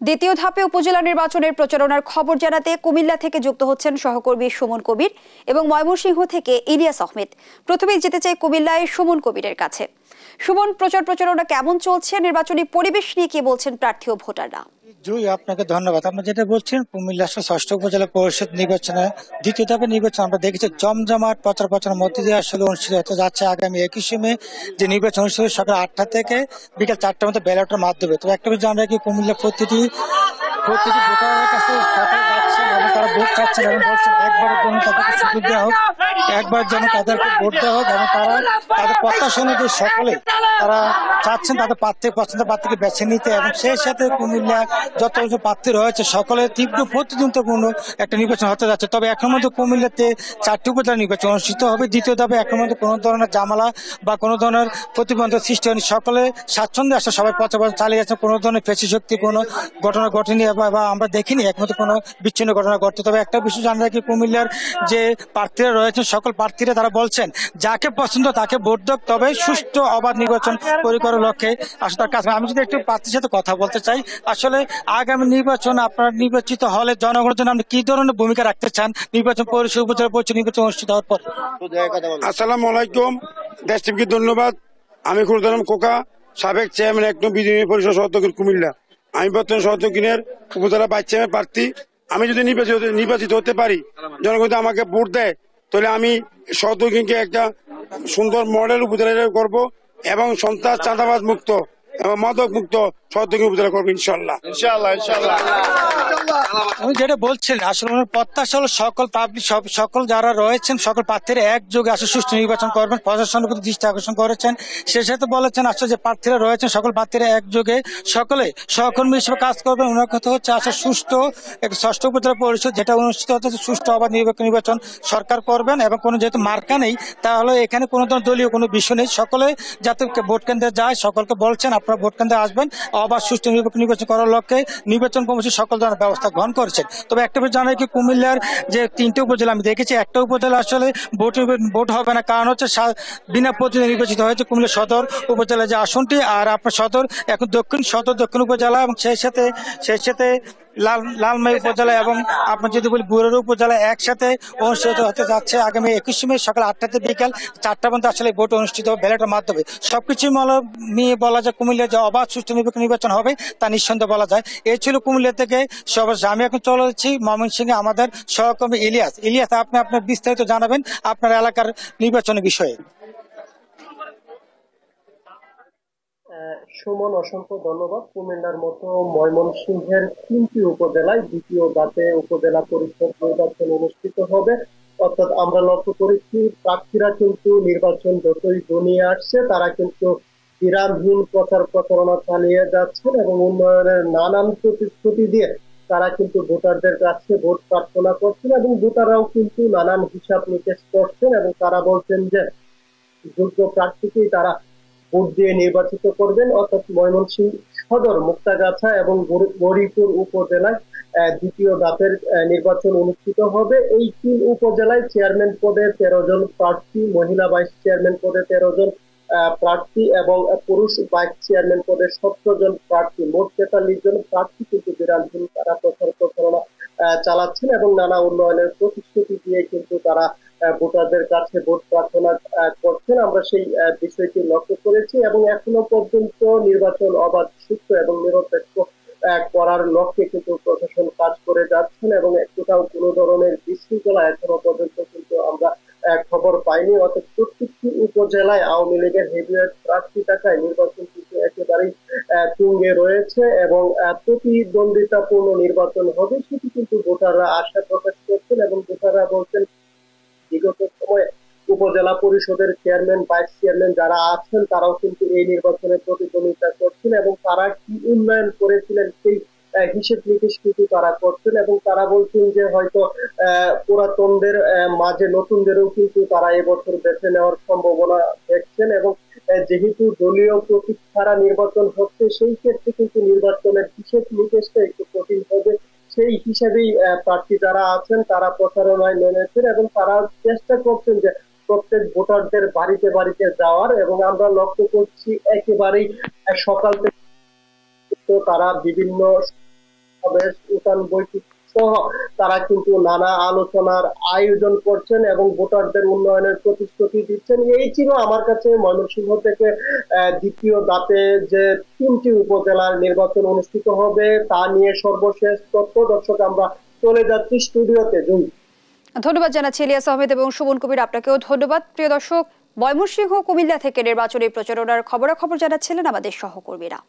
দ্বিতীয় ধাপে উপজেলা নির্বাচনের প্রচারণার খবর জানাতে কুমিল্লা থেকে যুক্ত হচ্ছেন সহকর্মী সুমন কবির এবং ময়মনসিংহ থেকে ইলিয়াস আহমেদ। প্রথমেই যেতে চাই কুমিল্লায় সুমন কবিরের কাছে। সুমন, প্রচারণা কেমন চলছে? নির্বাচনী পরিবেশ নিয়ে কি বলছেন প্রার্থী ও ভোটাররা? জুই, আপনাকে ধন্যবাদ। আপনি যেটা বলছেন, কুমিল্লা ৬ষ্ঠ উপজেলা পরিষদ নির্বাচনে দ্বিতীয় ধাপের নির্বাচন আমরা দেখেছি জমজমাট প্রচারের মধ্যে দিয়ে আসলে অনুষ্ঠিত হতে যাচ্ছে। আগামী ২১শে মে যে নির্বাচন অনুষ্ঠিত সকাল ৮টা থেকে বিকাল ৪টার মধ্যে ব্যালটের মাধ্যমে। তো একটা বিষয় আমরা কি কুমিল্লা প্রতিটি ভোটারের কাছে যাচ্ছেন এবং তারা ভোট চাচ্ছেন এবং বলছেন একবারের জন্য তাদেরকে সুযোগ দেওয়া হোক, একবার যেন তাদেরকে ভোট দেওয়া হোক এবং তারা তাদের প্রত্যাশা অনুযায়ী সকলে তারা চাচ্ছেন তাদের পছন্দের প্রার্থীকে বেছে নিতে। এবং সেই সাথে কুমিল্লা যত প্রার্থী রয়েছে সকলের তীব্র প্রতিদ্বন্দ্বিপূর্ণ একটা নির্বাচন হতে যাচ্ছে। তবে এখন মধ্যে কুমিল্লাতে ৪টি উপজেলা নির্বাচন অনুষ্ঠিত হবে। দ্বিতীয় ধাপে এখন মধ্যে কোনো ধরনের জামালা বা কোনো ধরনের প্রতিবন্ধক সৃষ্টি হয়নি। সকলে স্বাচ্ছন্দ্যে আসলে সবাই প্রচার চালিয়ে যাচ্ছে। কোনো ধরনের পেশি শক্তি কোনো ঘটনা ঘটেনি বা আমরা দেখিনি একমাত্র কোনো বিচ্ছিন্ন ঘটনা ঘটছে। তবে একটা বিষয় জানা যায় কি, কুমিল্লার যে প্রার্থীরা রয়েছেন সকল প্রার্থীরা তারা বলছেন যাকে পছন্দ তাকে ভোট দেব, তবে সুষ্ঠু অবাধ নির্বাচন করার লক্ষ্যে আসলে তার কাছে। আমি যদি একটু প্রার্থীর সাথে কথা বলতে চাই, আসলে আগামী নির্বাচন আপনার নির্বাচিত হলে জনগণের জন্য আপনি কি ধরনের ভূমিকা রাখতে চান নির্বাচন পরিষদ উপজেলা পরিষদ নির্বাচন অনুষ্ঠিত হওয়ার পর? আসসালামু আলাইকুম, দেশ টিমকে ধন্যবাদ। আমি খুরদারাম কোকা, সাবেক চেয়ারম্যান একদম বিজেপি পরিষদ সহদক্ষিণ কুমিল্লা। আমি বর্তমান সহদক্ষিণের উপজেলা ভাইস চেয়ারম্যান প্রার্থী। আমি যদি নির্বাচিত হতে পারি, জনগণ যদি আমাকে ভোট দেয়, তাহলে আমি সহদক্ষিণকে একটা সুন্দর মডেল উপজেলা করব এবং সন্ত্রাস চাঁদাবাজ মুক্ত এবং মাদক মুক্ত সহদক্ষিণ উপজেলা করবো ইনশাল্লাহ। উনি যেটা বলছিলেন আসলে ওনার প্রত্যাশা হলো সকল পাবলিক সকল যারা রয়েছেন সকল প্রার্থীরা একযোগে আসলে সুষ্ঠু নির্বাচন করবেন, প্রশাসনের প্রতি দৃষ্টি আকর্ষণ করেছেন। সে সাথে বলেছেন আসলে যে প্রার্থীরা রয়েছেন সকল প্রার্থীরা একযোগে সকলে সহকর্মী হিসেবে কাজ করবেন। ওনার কথা হচ্ছে আসলে সুষ্ঠু এক ৬ষ্ঠ উপজেলা পরিষদ যেটা অনুষ্ঠিত হচ্ছে সুষ্ঠু অবাধ নির্বাচন সরকার করবেন এবং কোনো যেহেতু মার্কা নেই তাহলে এখানে কোনো ধরনের দলীয় কোনো বিষয় নেই। সকলে যাতে ভোট কেন্দ্রে যায় সকলকে বলছেন আপনারা ভোট কেন্দ্রে আসবেন, অবাধ সুষ্ঠু নির্বাচন করার লক্ষ্যে নির্বাচন কমিশন সকল ধরনের ব্যবস্থা গ্রহণ করেছেন। তবে একটা বিষয় জানাই কি, কুমিল্লার যে ৩টে উপজেলা আমি দেখেছি একটা উপজেলা আসলে ভোট হবে না, কারণ হচ্ছে বিনা প্রতিনিধি নির্বাচিত হয়েছে কুমিল্লা সদর উপজেলা যে আসনটি। আর আপনার সদর এখন দক্ষিণ উপজেলা এবং সেই সাথে লালমাই উপজেলা এবং আপনার যদি বলি বুড়ার উপজেলা একসাথে অনুষ্ঠিত হতে যাচ্ছে আগামী ২১শে মে সকাল ৮টা থেকে বিকাল ৪টা পর্যন্ত আসলে ভোট অনুষ্ঠিত হবে ব্যালটের মাধ্যমে। সবকিছু নিয়ে বলা যায় কুমিল্লা যে অবাধ সুষ্ঠু নির্বাচন হবে তা নিঃসন্দেহে বলা যায়। এই ছিল কুমিল্লা থেকে সবার। আমি এখন চলে যাচ্ছি ময়মনসিংহে আমাদের সহকর্মী ইলিয়াস, আপনি আপনার বিস্তারিত জানাবেন আপনার এলাকার নির্বাচনের বিষয়ে। সুমন, অসংখ্য ধন্যবাদ। কুমিল্লার মতো ময়মনসিংহের ৩টি উপজেলায় দ্বিতীয় ধাপে উপজেলা পরিষদ নির্বাচন অনুষ্ঠিত হবে। অর্থাৎ আমরা লক্ষ্য করেছি প্রার্থীরা কিন্তু নির্বাচন যতই ঘনিয়ে আসছে তারা কিন্তু বিরামহীন প্রচারণা চালিয়ে যাচ্ছেন এবং উন্নয়নের নানান প্রতিশ্রুতি দিয়ে তারা কিন্তু ভোটারদের কাছে ভোট প্রার্থনা করছেন এবং ভোটাররাও কিন্তু নানান হিসাব নিকেশ করছেন এবং তারা বলছেন যে যোগ্য প্রার্থীকেই তারা ভোট দিয়ে নির্বাচিত করবেন। অর্থাৎ ময়মনসিংহ সদর, মুক্তাগাছা এবং গৌরীপুর উপজেলায় দ্বিতীয় ধাপের নির্বাচন অনুষ্ঠিত হবে। এই ৩ উপজেলায় চেয়ারম্যান পদে ১৩ জন প্রার্থী, মহিলা ভাইস চেয়ারম্যান পদে ১৩ জন প্রার্থী এবং পুরুষ ভাইস চেয়ারম্যান পদে ১৭ জন প্রার্থী, মোট ৪৩ জন প্রার্থী কিন্তু বিরামহীন তারা প্রচারণা চালাচ্ছেন এবং নানা উন্নয়নের প্রতিশ্রুতি দিয়ে কিন্তু তারা ভোটারদের কাছে ভোট প্রার্থনা করছেন। আমরা সেই বিষয়টি লক্ষ্য করেছি এবং এখনো পর্যন্ত নির্বাচন অবাধ, সুষ্ঠু এবং নিরপেক্ষ করার লক্ষ্যে কিন্তু প্রশাসন কাজ করে যাচ্ছেন এবং কোথাও কোনো ধরনের বিশৃঙ্খলা এখনো পর্যন্ত কিন্তু আমরা খবর পাইনি। অর্থাৎ প্রত্যেকটি উপজেলায় আওয়ামী লীগের হেভিওয়েট প্রার্থী থাকায় নির্বাচন কিন্তু একেবারেই তুঙ্গে রয়েছে এবং প্রতিদ্বন্দ্বিতাপূর্ণ নির্বাচন হবে সেটি কিন্তু ভোটাররা আশা প্রকাশ করছেন এবং ভোটাররা বলছেন বিগত সময়ে উপজেলা পরিষদের চেয়ারম্যান, ভাইস চেয়ারম্যান যারা আছেন তারাও কিন্তু এই নির্বাচনে প্রতিদ্বন্দ্বিতা করছেন এবং তারা কি উন্নয়ন করেছিলেন সেই হিসেব নিকেশ কিন্তু তারা করছেন এবং তারা বলছেন যে হয়তো পুরাতনদের মাঝে নতুনদেরও কিন্তু তারা এবছর বেছে নেওয়ার সম্ভাবনা দেখছেন এবং যেহেতু দলীয় প্রতীক ছাড়া নির্বাচন হচ্ছে সেই ক্ষেত্রে কিন্তু নির্বাচনের হিসেব নিকেশটা একটু কঠিন হবে। সেই হিসেবেই প্রার্থী যারা আছেন তারা প্রচারণায় নেমেছেন এবং তারা চেষ্টা করছেন যে প্রত্যেক ভোটারদের বাড়িতে বাড়িতে যাওয়ার এবং আমরা লক্ষ্য করছি একেবারেই সকাল থেকে তারা বিভিন্ন সমাবেশ, উঠান বৈঠক সহ তারা কিন্তু নানা আলোচনার আয়োজন করছেন এবং ভোটারদের উন্নয়নের প্রতিশ্রুতি দিচ্ছেন। এই ছিল আমার কাছে ময়মনসিংহ থেকে দ্বিতীয় ধাপে যে 3টি উপজেলার নির্বাচন অনুষ্ঠিত হবে তা নিয়ে সর্বশেষ তথ্য। দর্শক, আমরা চলে যাচ্ছি স্টুডিওতে। ধন্যবাদ জানাচ্ছি ইলিয়াস আহমেদ এবং সুমন কবির, আপনাকেও ধন্যবাদ। প্রিয় দর্শক, ময়মনসিংহ কুমিল্লা থেকে নির্বাচনী প্রচারণার খবরাখবর জানাচ্ছিলেন আমাদের সহকর্মীরা।